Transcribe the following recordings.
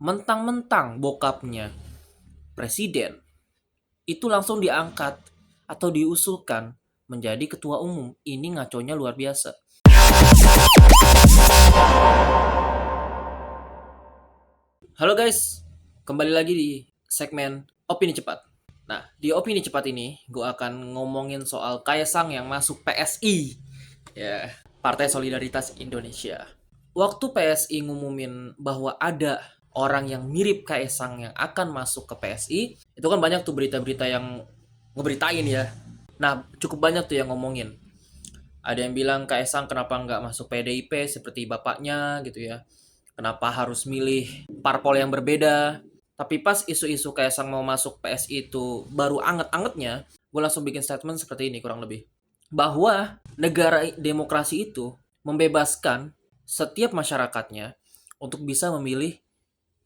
Mentang-mentang bokapnya presiden, itu langsung diangkat atau diusulkan menjadi ketua umum. Ini ngaconya luar biasa. Halo guys, kembali lagi di segmen Opini Cepat. Nah, di Opini Cepat ini gue akan ngomongin soal Kaisang yang masuk PSI. Ya, Partai Solidaritas Indonesia. Waktu PSI ngumumin bahwa ada orang yang mirip Kaisang yang akan masuk ke PSI, itu kan banyak tuh berita-berita yang ngeberitain ya. Nah, cukup banyak tuh yang ngomongin. Ada yang bilang Kaisang kenapa nggak masuk PDIP seperti bapaknya gitu ya. Kenapa harus milih parpol yang berbeda. Tapi pas isu-isu Kaisang mau masuk PSI itu baru anget-angetnya, gue langsung bikin statement seperti ini kurang lebih. Bahwa negara demokrasi itu membebaskan setiap masyarakatnya untuk bisa memilih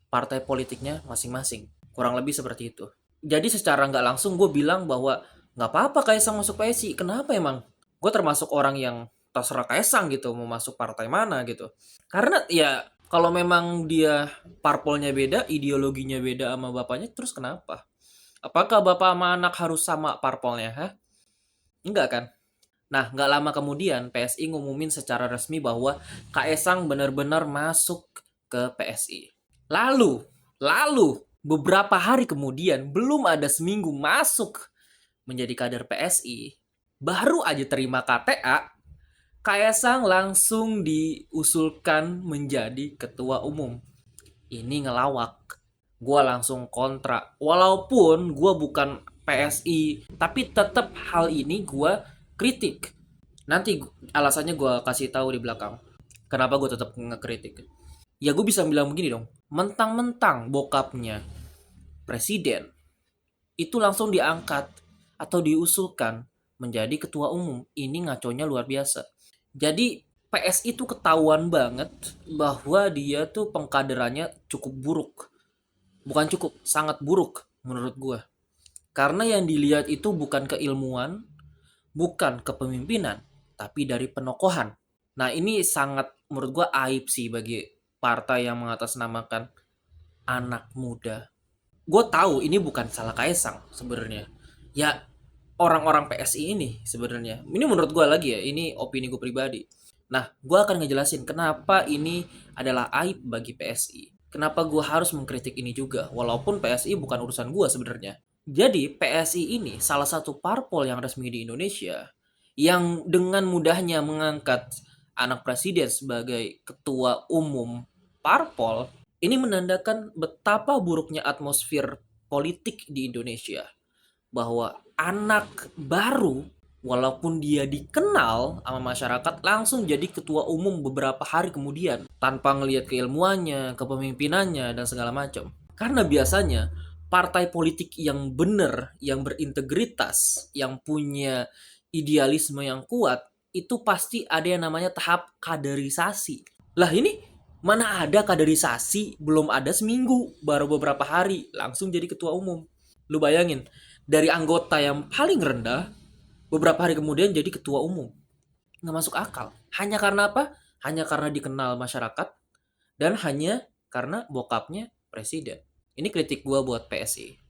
partai politiknya masing-masing. Kurang lebih seperti itu. Jadi secara nggak langsung gue bilang bahwa nggak apa-apa Kaisang masuk PSI. Kenapa emang? Gue termasuk orang yang terserah Kaisang gitu mau masuk partai mana gitu. Karena ya kalau memang dia parpolnya beda, ideologinya beda sama bapaknya, terus kenapa? Apakah bapak sama anak harus sama parpolnya? Hah? Enggak kan? Nah, nggak lama kemudian PSI ngumumin secara resmi bahwa Kaisang benar-benar masuk ke PSI. Lalu beberapa hari kemudian, belum ada seminggu masuk menjadi kader PSI, baru aja terima KTA, Kaisang langsung diusulkan menjadi ketua umum. Ini ngelawak. Gua langsung kontra. Walaupun gua bukan PSI, tapi tetap hal ini gua kritik. Nanti alasannya gua kasih tahu di belakang. Kenapa gue tetap ngekritik? Ya gue bisa bilang begini dong. Mentang-mentang bokapnya presiden, itu langsung diangkat atau diusulkan menjadi ketua umum. Ini ngaconya luar biasa. Jadi PS itu ketahuan banget bahwa dia tuh pengkaderannya cukup buruk. Bukan cukup, sangat buruk menurut gue. Karena yang dilihat itu bukan keilmuan, bukan kepemimpinan, tapi dari penokohan. Nah ini sangat menurut gue aib sih bagi partai yang mengatasnamakan anak muda. Gue tahu ini bukan salah Kaisang sebenarnya. Ya orang-orang PSI ini sebenarnya. Ini menurut gue lagi ya, ini opini gue pribadi. Nah, gue akan ngejelasin kenapa ini adalah aib bagi PSI. Kenapa gue harus mengkritik ini juga, walaupun PSI bukan urusan gue sebenarnya. Jadi PSI ini salah satu parpol yang resmi di Indonesia yang dengan mudahnya mengangkat anak presiden sebagai ketua umum parpol. Ini menandakan betapa buruknya atmosfer politik di Indonesia, bahwa anak baru walaupun dia dikenal sama masyarakat langsung jadi ketua umum beberapa hari kemudian tanpa ngelihat keilmuannya, kepemimpinannya dan segala macam. Karena biasanya partai politik yang benar, yang berintegritas, yang punya idealisme yang kuat itu pasti ada yang namanya tahap kaderisasi. Lah ini mana ada kaderisasi, belum ada seminggu, baru beberapa hari langsung jadi ketua umum. Lu bayangin, dari anggota yang paling rendah beberapa hari kemudian jadi ketua umum. Nggak masuk akal. Hanya karena apa? Hanya karena dikenal masyarakat dan hanya karena bokapnya presiden. Ini kritik gua buat PSI.